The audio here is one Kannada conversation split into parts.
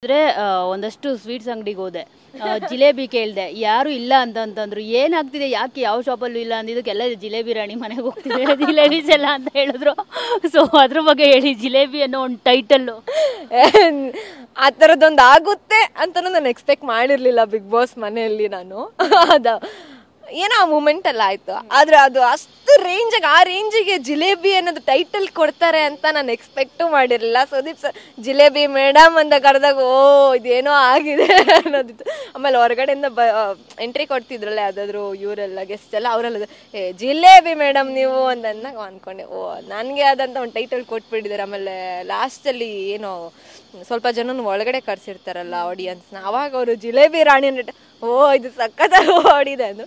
ಅಂದ್ರೆ ಒಂದಷ್ಟು ಸ್ವೀಟ್ಸ್ ಅಂಗಡಿಗೆ ಹೋದೆ, ಜಿಲೇಬಿ ಕೇಳಿದೆ, ಯಾರು ಇಲ್ಲ ಅಂತಂದ್ರು. ಏನಾಗ್ತಿದೆ, ಯಾಕೆ ಯಾವ ಶಾಪಲ್ಲೂ ಇಲ್ಲ ಅಂದಿದ್ದಕ್ಕೆಲ್ಲ ಜಿಲೇಬಿ ರಾಣಿ ಮನೆಗೆ ಹೋಗ್ತಿದೆ, ಜಿಲೇಬಿಸ್ ಎಲ್ಲ ಅಂತ ಹೇಳಿದ್ರು. ಸೊ ಅದ್ರ ಬಗ್ಗೆ ಹೇಳಿ, ಜಿಲೇಬಿ ಅನ್ನೋ ಒಂದು ಟೈಟಲ್ಲು ಆ ಥರದ್ದೊಂದು ಆಗುತ್ತೆ ಅಂತಲೂ ನಾನು ಎಕ್ಸ್ಪೆಕ್ಟ್ ಮಾಡಿರಲಿಲ್ಲ ಬಿಗ್ ಬಾಸ್ ಮನೆಯಲ್ಲಿ ನಾನು. ಅದು ಏನೋ ಆ ಮೂಮೆಂಟಲ್ಲಿ ಆಯಿತು. ಆದರೆ ಅದು ಅಷ್ಟು ರೇಂಜಿಗೆ, ಆ ರೇಂಜಿಗೆ ಜಿಲೇಬಿ ಅನ್ನೋದು ಟೈಟಲ್ ಕೊಡ್ತಾರೆ ಅಂತ ನಾನು ಎಕ್ಸ್ಪೆಕ್ಟು ಮಾಡಿರಲಿಲ್ಲ. ಸುದೀಪ್ ಸರ್ ಜಿಲೇಬಿ ಮೇಡಮ್ ಅಂತ ಕರೆದಾಗ ಓ ಇದೇನೋ ಆಗಿದೆ ಅನ್ನೋದಿತ್ತು. ಆಮೇಲೆ ಹೊರಗಡೆಯಿಂದ ಎಂಟ್ರಿ ಕೊಡ್ತಿದ್ರಲ್ಲ ಯಾವುದಾದ್ರು ಇವರೆಲ್ಲ ಗೆಸ್ಟ್ ಎಲ್ಲ, ಅವರೆಲ್ಲ ಜಿಲೇಬಿ ಮೇಡಮ್ ನೀವು ಅಂತ ಅಂದ್ಕೊಂಡೆ. ಓ ನನಗೆ ಆದಂಥ ಒಂದು ಟೈಟಲ್ ಕೊಟ್ಬಿಟ್ಟಿದ್ದಾರೆ. ಆಮೇಲೆ ಲಾಸ್ಟಲ್ಲಿ ಏನೋ ಸ್ವಲ್ಪ ಜನ ಒಳಗಡೆ ಕರ್ಸಿರ್ತಾರಲ್ಲ ಆಡಿಯನ್ಸ್ನ, ಅವಾಗ ಅವರು ಜಿಲೇಬಿ ರಾಣಿ ಅಂದ್ಬಿಟ್ಟು ಓ ಇದು ಸಖತ್ತಾಗಿ ಓಡಿದೆ ಅದು.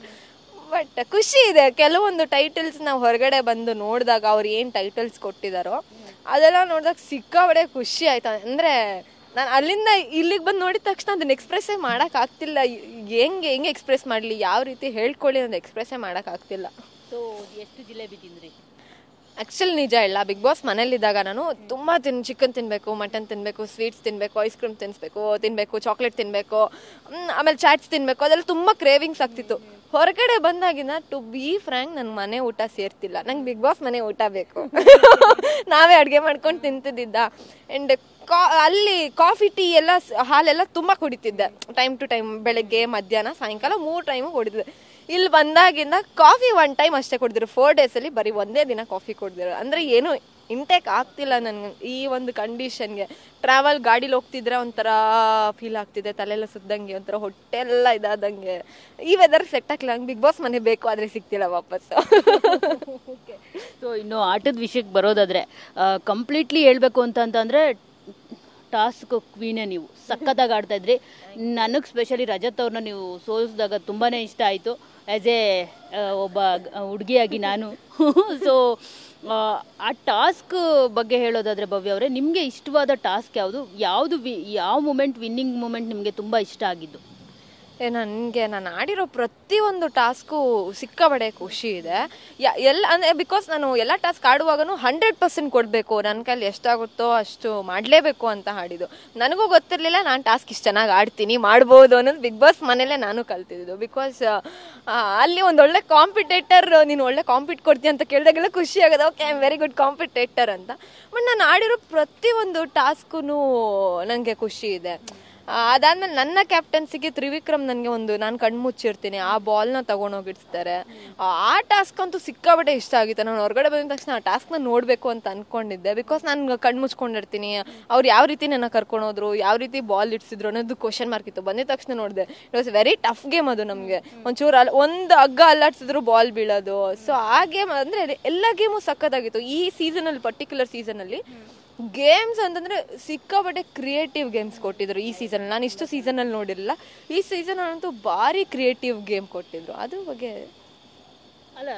ಬಟ್ ಖುಷಿ ಇದೆ, ಕೆಲವೊಂದು ಟೈಟಲ್ಸ್ ನಾವು ಹೊರಗಡೆ ಬಂದು ನೋಡಿದಾಗ ಅವ್ರು ಏನು ಟೈಟಲ್ಸ್ ಕೊಟ್ಟಿದ್ದಾರೋ ಅದೆಲ್ಲ ನೋಡಿದಾಗ ಸಿಕ್ಕಾಬಡೆ ಖುಷಿ ಆಯ್ತು. ಅಂದರೆ ನಾನು ಅಲ್ಲಿಂದ ಇಲ್ಲಿಗೆ ಬಂದು ನೋಡಿದ ತಕ್ಷಣ ಅದನ್ನ ಎಕ್ಸ್ಪ್ರೆಸ್ಸೇ ಮಾಡೋಕ್ಕಾಗ್ತಿಲ್ಲ. ಹೆಂಗೆ ಎಕ್ಸ್ಪ್ರೆಸ್ ಮಾಡಲಿ, ಯಾವ ರೀತಿ ಹೇಳ್ಕೊಳ್ಳಿ ಅಂತ ಎಕ್ಸ್ಪ್ರೆಸ್ಸೇ ಮಾಡೋಕ್ಕಾಗ್ತಿಲ್ಲ. ಸೊ ಎಷ್ಟು ಜಿಲೇಬಿ ತಿಂದ್ರಿ? ಆ್ಯಕ್ಚುಲಿ ನಿಜ ಇಲ್ಲ, ಬಿಗ್ ಬಾಸ್ ಮನೇಲಿದ್ದಾಗ ನಾನು ತುಂಬ ಚಿಕನ್ ತಿನ್ನಬೇಕು, ಮಟನ್ ತಿನ್ನಬೇಕು, ಸ್ವೀಟ್ಸ್ ತಿನ್ನಬೇಕು, ಐಸ್ ಕ್ರೀಮ್ ತಿನ್ನಬೇಕು, ಚಾಕ್ಲೇಟ್ ತಿನ್ನಬೇಕು, ಆಮೇಲೆ ಚಾಟ್ಸ್ ತಿನ್ನಬೇಕು, ಅದೆಲ್ಲ ತುಂಬ ಕ್ರೇವಿಂಗ್ಸ್ ಆಗ್ತಿತ್ತು. ಹೊರಗಡೆ ಬಂದಾಗಿನ ಟು ಬಿ ಫ್ರ್ಯಾಂಕ್ ನನ್ನ ಮನೆ ಊಟ ಸೇರ್ತಿಲ್ಲ, ನಂಗೆ ಬಿಗ್ ಬಾಸ್ ಮನೆ ಊಟ ಬೇಕು. ನಾವೇ ಅಡುಗೆ ಮಾಡ್ಕೊಂಡು ತಿಂತಿದ್ದ. ಆ್ಯಂಡ್ ಅಲ್ಲಿ ಕಾಫಿ ಟೀ ಎಲ್ಲ ಹಾಲೆಲ್ಲ ತುಂಬ ಕುಡಿತಿದ್ದೆ, ಟೈಮ್ ಟು ಟೈಮ್, ಬೆಳಗ್ಗೆ ಮಧ್ಯಾಹ್ನ ಸಾಯಂಕಾಲ 3 ಟೈಮು ಕುಡಿತಿದ್ದೆ. ಇಲ್ಲಿ ಬಂದಾಗಿಂದ ಕಾಫಿ 1 ಟೈಮ್ ಅಷ್ಟೇ ಕುಡಿದಿರು. 4 ಡೇಸಲ್ಲಿ ಬರೀ ಒಂದೇ ದಿನ ಕಾಫಿ ಕುಡಿದಿರು. ಅಂದರೆ ಏನು ಇಂಟೇಕ್ ಆಗ್ತಿಲ್ಲ ನನಗೆ ಈ ಒಂದು ಕಂಡೀಷನ್ಗೆ. ಟ್ರಾವೆಲ್ ಗಾಡೀಲಿ ಹೋಗ್ತಿದ್ರೆ ಒಂಥರ ಫೀಲ್ ಆಗ್ತಿದೆ, ತಲೆಲ್ಲ ಸುದ್ದಂಗೆ, ಒಂಥರ ಹೊಟ್ಟೆಲ್ಲ ಇದಾದಂಗೆ. ಈ ವೆದರ್ ಸೆಟ್ ಆಗ್ಲಿಲ್ಲ, ನಂಗೆ ಬಿಗ್ ಬಾಸ್ ಮನೆ ಬೇಕು, ಆದರೆ ಸಿಗ್ತಿಲ್ಲ ವಾಪಸ್ಸು. ಸೊ ಇನ್ನು ಆಟದ ವಿಷಯಕ್ಕೆ ಬರೋದಾದರೆ, ಕಂಪ್ಲೀಟ್ಲಿ ಹೇಳ್ಬೇಕು ಅಂತಂದರೆ ಟಾಸ್ಕ್ ಕ್ವೀನೇ ನೀವು, ಸಖತ್ತಾಗಿ ಆಡ್ತಾಯಿದ್ರಿ. ನನಗೆ ಸ್ಪೆಷಲಿ ರಜತ್ ಅವ್ರನ್ನ ನೀವು ಸೋಲಿಸಿದಾಗ ತುಂಬಾ ಇಷ್ಟ ಆಯಿತು, ಆ್ಯಸ್ ಎ ಒಬ್ಬ ಹುಡುಗಿಯಾಗಿ ನಾನು. ಸೊ ಆ ಟಾಸ್ಕ್ ಬಗ್ಗೆ ಹೇಳೋದಾದರೆ ಭವ್ಯ ಅವರೇ, ನಿಮಗೆ ಇಷ್ಟವಾದ ಟಾಸ್ಕ್ ಯಾವ ಮೂಮೆಂಟ್, ವಿನ್ನಿಂಗ್ ಮೂಮೆಂಟ್ ನಿಮಗೆ ತುಂಬ ಇಷ್ಟ ಆಗಿದ್ದು? ನನಗೆ ನಾನು ಆಡಿರೋ ಪ್ರತಿಯೊಂದು ಟಾಸ್ಕು ಸಿಕ್ಕಾಬಡೆ ಖುಷಿ ಇದೆ. ಎಲ್ಲ ಅಂದರೆ ಬಿಕಾಸ್ ನಾನು ಎಲ್ಲ ಟಾಸ್ಕ್ ಆಡುವಾಗೂ 100% ಕೊಡಬೇಕು, ನನ್ನ ಕೈಲಿ ಎಷ್ಟಾಗುತ್ತೋ ಅಷ್ಟು ಮಾಡಲೇಬೇಕು ಅಂತ ಆಡಿದ್ದು. ನನಗೂ ಗೊತ್ತಿರಲಿಲ್ಲ ನಾನು ಟಾಸ್ಕ್ ಇಷ್ಟು ಚೆನ್ನಾಗಿ ಆಡ್ತೀನಿ, ಮಾಡ್ಬೋದು ಅನ್ನೋದು ಬಿಗ್ ಬಾಸ್ ಮನೇಲೇ ನಾನು ಕಲ್ತಿದ್ದು. ಬಿಕಾಸ್ ಅಲ್ಲಿ ಒಂದು ಒಳ್ಳೆ ಕಾಂಪಿಟೇಟರ್, ನೀನು ಒಳ್ಳೆ ಕಾಂಪಿಟ್ ಕೊಡ್ತೀಯ ಅಂತ ಕೇಳಿದಾಗೆಲ್ಲ ಖುಷಿ ಆಗೋದು, okay I am very good competitor ಅಂತ. ಬಟ್ ನಾನು ಆಡಿರೋ ಪ್ರತಿಯೊಂದು ಟಾಸ್ಕೂ ನನಗೆ ಖುಷಿ ಇದೆ. ಅದಾದ್ಮೇಲೆ ನನ್ನ ಕ್ಯಾಪ್ಟನ್ಸಿಗೆ ತ್ರಿವಿಕ್ರಮ್ ನನಗೆ ನಾನು ಕಣ್ಣು ಮುಚ್ಚಿರ್ತೀನಿ, ಆ ಬಾಲ್ನ ತೊಗೊಂಡೋಗಿಡ್ತಾರೆ. ಆ ಟಾಸ್ಕ್ ಅಂತೂ ಸಿಕ್ಕಾಬಟ್ಟೆ ಇಷ್ಟ ಆಗಿತ್ತು. ನಾನು ಹೊರಗಡೆ ಬಂದ ತಕ್ಷಣ ಆ ಟಾಸ್ಕ್ನ ನೋಡಬೇಕು ಅಂತ ಅಂದ್ಕೊಂಡಿದ್ದೆ. ಬಿಕಾಸ್ ನಾನು ಕಣ್ಣು ಮುಚ್ಕೊಂಡಿರ್ತೀನಿ, ಅವ್ರು ಯಾವ ರೀತಿ ನನ್ನ ಕರ್ಕೊಂಡೋದ್ರು, ಯಾವ ರೀತಿ ಬಾಲ್ ಇಡ್ಸಿದ್ರು ಅನ್ನೋದು ಕ್ವಶನ್ ಮಾರ್ಕ್ ಇತ್ತು. ಬಂದಿದ ತಕ್ಷಣ ನೋಡಿದೆ, it was very tough game ಅದು. ನಮಗೆ ಒಂಚೂರು ಒಂದು ಹಗ್ಗ ಅಲ್ಲಾಡ್ಸಿದ್ರು ಬಾಲ್ ಬೀಳೋದು. ಸೊ ಆ ಗೇಮ್ ಅಂದರೆ ಎಲ್ಲ ಗೇಮು ಸಖತ್ತಾಗಿತ್ತು. ಈ ಸೀಸನಲ್ಲಿ, ಪರ್ಟಿಕ್ಯುಲರ್ ಸೀಸನಲ್ಲಿ ಗೇಮ್ಸ್ ಅಂತಂದರೆ ಸಿಕ್ಕಾಬಟ್ಟೆ ಕ್ರಿಯೇಟಿವ್ ಗೇಮ್ಸ್ ಕೊಟ್ಟಿದ್ರು ಈ ಸೀಸನ್. ನಾನು ಇಷ್ಟು ಸೀಸನಲ್ಲಿ ನೋಡಿರಲಿಲ್ಲ, ಈ ಸೀಸನ್ ಅಂತೂ ಭಾರಿ ಕ್ರಿಯೇಟಿವ್ ಗೇಮ್ ಕೊಟ್ಟಿದ್ರು. ಅದ್ರ ಬಗ್ಗೆ ಅಲ್ಲ